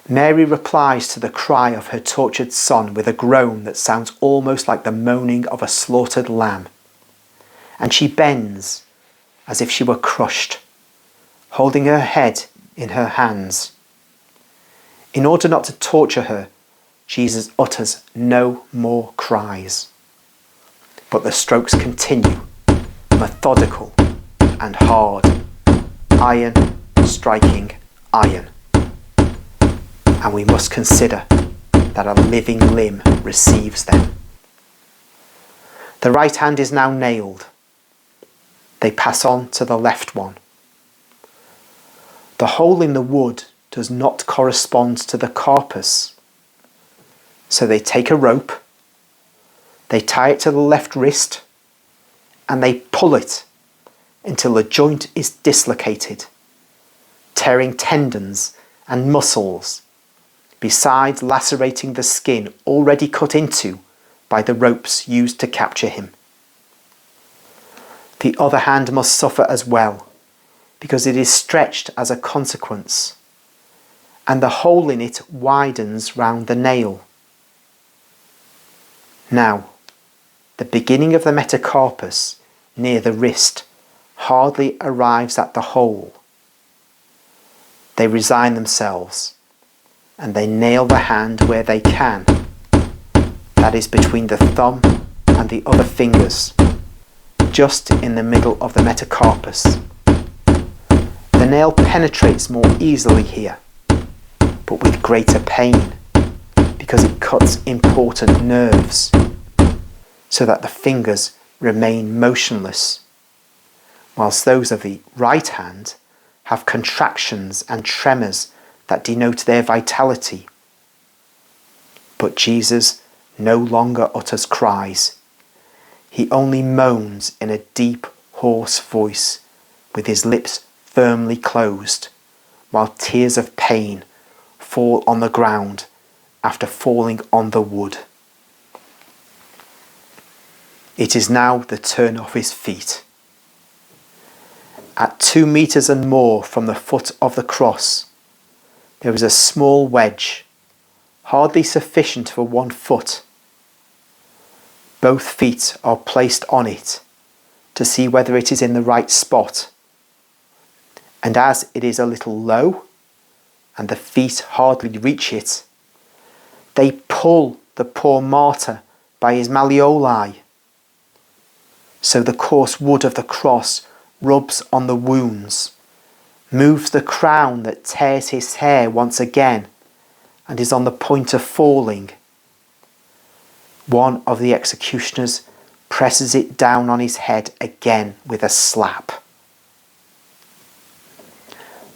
Mary replies to the cry of her tortured son with a groan that sounds almost like the moaning of a slaughtered lamb. And she bends as if she were crushed, holding her head in her hands. In order not to torture her, Jesus utters no more cries. But the strokes continue, methodical and hard, iron striking iron. And we must consider that a living limb receives them. The right hand is now nailed. They pass on to the left one. The hole in the wood does not correspond to the carpus. So they take a rope, they tie it to the left wrist, and they pull it until the joint is dislocated, tearing tendons and muscles, besides lacerating the skin already cut into by the ropes used to capture him. The other hand must suffer as well, because it is stretched as a consequence, and the hole in it widens round the nail. Now, the beginning of the metacarpus near the wrist hardly arrives at the hole. They resign themselves, and they nail the hand where they can. That is between the thumb and the other fingers, just in the middle of the metacarpus. The nail penetrates more easily here, but with greater pain, because it cuts important nerves, so that the fingers remain motionless, whilst those of the right hand have contractions and tremors that denote their vitality. But Jesus no longer utters cries. He only moans in a deep, hoarse voice, with his lips firmly closed, while tears of pain fall on the ground after falling on the wood. It is now the turn of his feet. At 2 meters and more from the foot of the cross, there is a small wedge, hardly sufficient for 1 foot. Both feet are placed on it to see whether it is in the right spot. And as it is a little low, and the feet hardly reach it, they pull the poor martyr by his malleoli. So the coarse wood of the cross rubs on the wounds, moves the crown that tears his hair once again, and is on the point of falling. One of the executioners presses it down on his head again with a slap.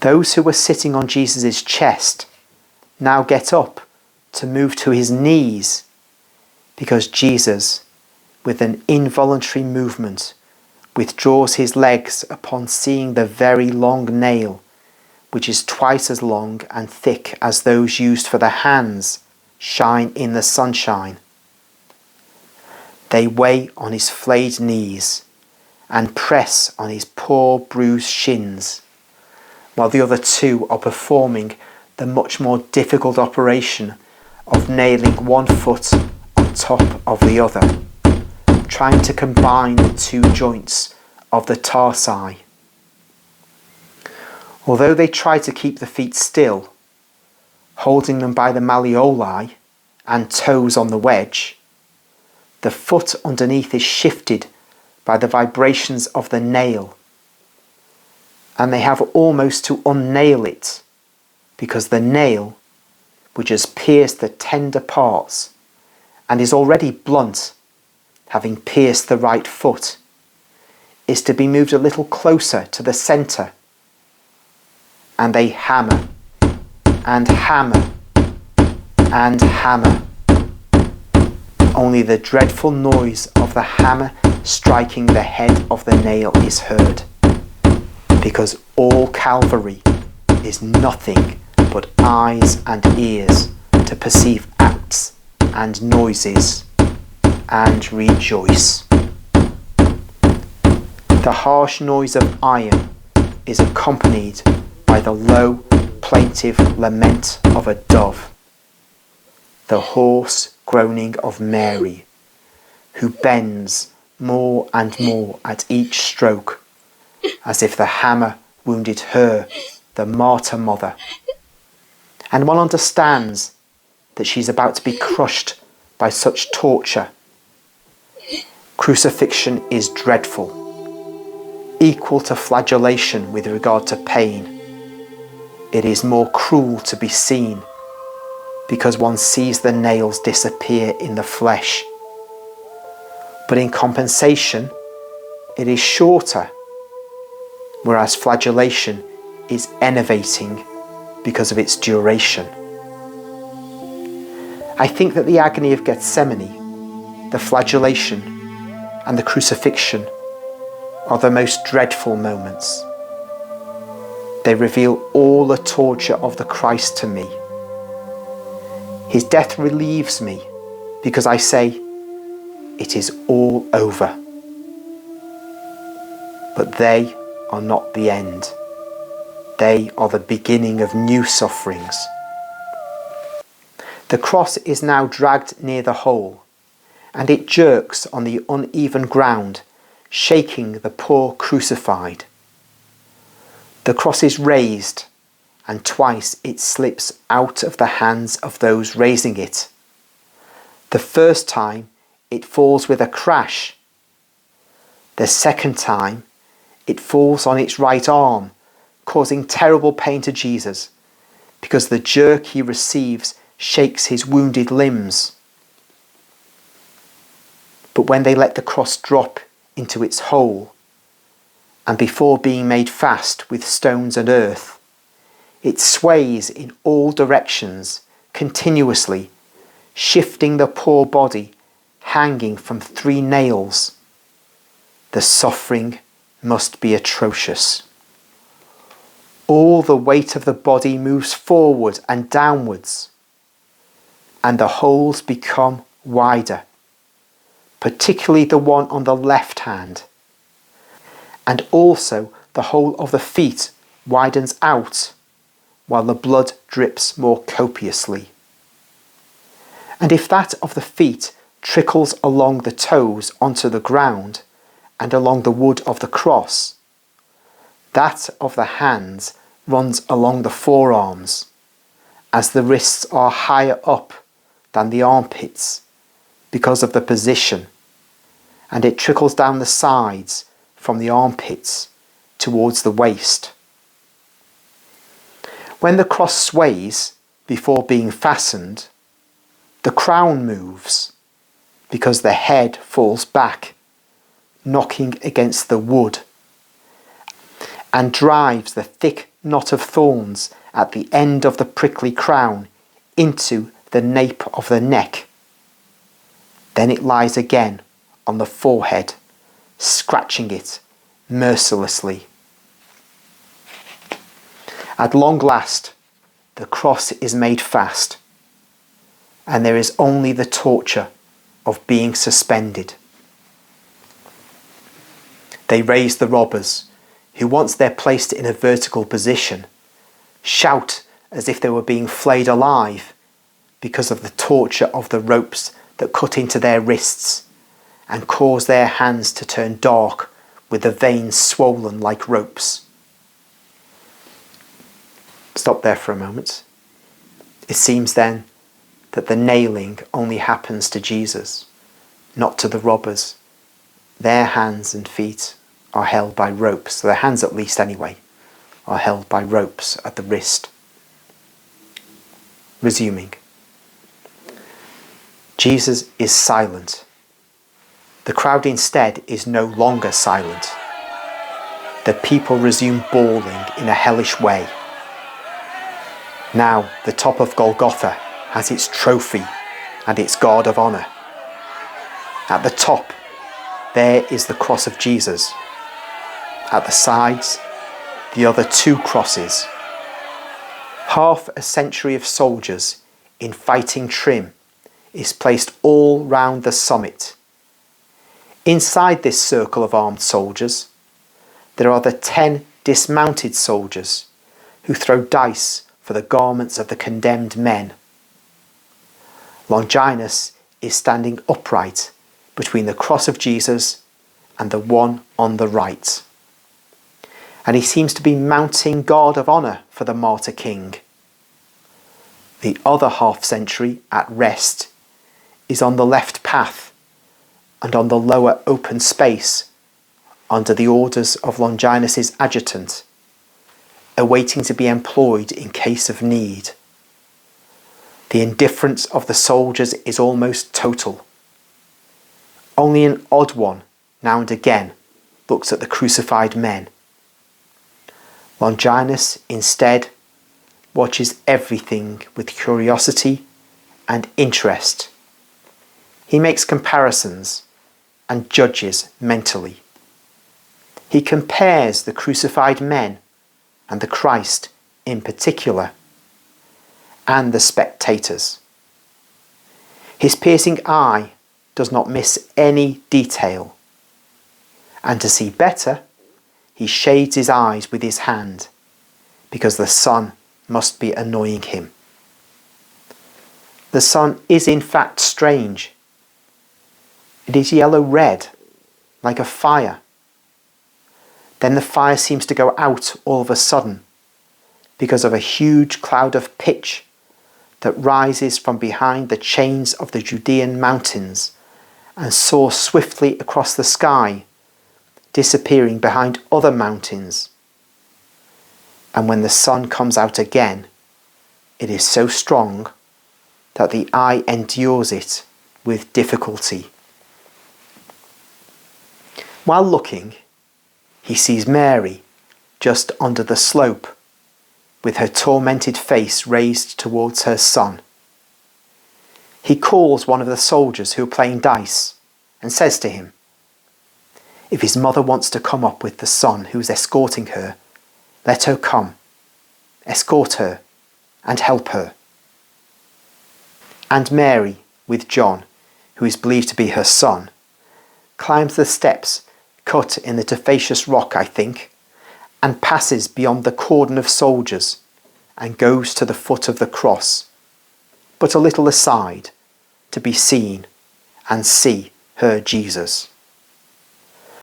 Those who were sitting on Jesus' chest now get up to move to his knees, because Jesus, with an involuntary movement, withdraws his legs upon seeing the very long nail, which is twice as long and thick as those used for the hands, shine in the sunshine. They weigh on his flayed knees and press on his poor bruised shins, while the other 2 are performing the much more difficult operation of nailing 1 foot on top of the other, trying to combine the 2 joints of the tarsi. Although they try to keep the feet still, holding them by the malleoli and toes on the wedge, the foot underneath is shifted by the vibrations of the nail, and they have almost to unnail it, because the nail, which has pierced the tender parts and is already blunt, having pierced the right foot, is to be moved a little closer to the centre. And they hammer and hammer and hammer. Only the dreadful noise of the hammer striking the head of the nail is heard, because all Calvary is nothing but eyes and ears to perceive acts and noises and rejoice. The harsh noise of iron is accompanied by the low, plaintive lament of a dove, the hoarse groaning of Mary, who bends more and more at each stroke, as if the hammer wounded her, the martyr mother. And one understands that she's about to be crushed by such torture. Crucifixion is dreadful, equal to flagellation with regard to pain. It is more cruel to be seen because one sees the nails disappear in the flesh. But in compensation, it is shorter, whereas flagellation is enervating because of its duration. I think that the agony of Gethsemane, the flagellation, and the crucifixion are the most dreadful moments. They reveal all the torture of the Christ to me. His death relieves me because I say, it is all over. But they are not the end. They are the beginning of new sufferings. The cross is now dragged near the hole, and it jerks on the uneven ground, shaking the poor crucified. The cross is raised, and twice it slips out of the hands of those raising it. The first time, it falls with a crash. The second time, it falls on its right arm, causing terrible pain to Jesus, because the jerk he receives shakes his wounded limbs. But when they let the cross drop into its hole, and before being made fast with stones and earth, it sways in all directions continuously, shifting the poor body hanging from 3 nails. The suffering must be atrocious. All the weight of the body moves forward and downwards, and the holes become wider, particularly the one on the left hand. And also the whole of the feet widens out, while the blood drips more copiously. And if that of the feet trickles along the toes onto the ground and along the wood of the cross, that of the hands runs along the forearms, as the wrists are higher up than the armpits because of the position, and it trickles down the sides from the armpits towards the waist. When the cross sways before being fastened, the crown moves because the head falls back, knocking against the wood, and drives the thick knot of thorns at the end of the prickly crown into the nape of the neck. Then it lies again on the forehead, scratching it mercilessly. At long last, the cross is made fast, and there is only the torture of being suspended. They raise the robbers, who once they're placed in a vertical position, shout as if they were being flayed alive because of the torture of the ropes that cut into their wrists and cause their hands to turn dark with the veins swollen like ropes. Stop there for a moment. It seems then that the nailing only happens to Jesus, not to the robbers. Their hands and feet are held by ropes, so their hands at least anyway, are held by ropes at the wrist. Resuming. Jesus is silent. The crowd instead is no longer silent. The people resume bawling in a hellish way. Now the top of Golgotha has its trophy and its guard of honour. At the top, there is the cross of Jesus. At the sides, the other 2 crosses. Half a century of soldiers in fighting trim is placed all round the summit. Inside this circle of armed soldiers, there are the 10 dismounted soldiers who throw dice for the garments of the condemned men. Longinus is standing upright between the cross of Jesus and the one on the right. And he seems to be mounting guard of honour for the martyr king. The other half-century at rest is on the left path and on the lower open space under the orders of Longinus's adjutant, awaiting to be employed in case of need. The indifference of the soldiers is almost total. Only an odd one, now and again, looks at the crucified men. Longinus, instead, watches everything with curiosity and interest. He makes comparisons and judges mentally. He compares the crucified men and the Christ in particular, and the spectators. His piercing eye does not miss any detail, and to see better, he shades his eyes with his hand, because the sun must be annoying him. The sun is in fact strange. It is yellow-red, like a fire. Then the fire seems to go out all of a sudden, because of a huge cloud of pitch that rises from behind the chains of the Judean mountains and soars swiftly across the sky, disappearing behind other mountains. And when the sun comes out again, it is so strong that the eye endures it with difficulty. While looking, he sees Mary just under the slope, with her tormented face raised towards her son. He calls one of the soldiers who are playing dice and says to him, if his mother wants to come up with the son who is escorting her, let her come, escort her, and help her. And Mary, with John, who is believed to be her son, climbs the steps cut in the tufaceous rock, I think, and passes beyond the cordon of soldiers and goes to the foot of the cross, but a little aside, to be seen and see her Jesus.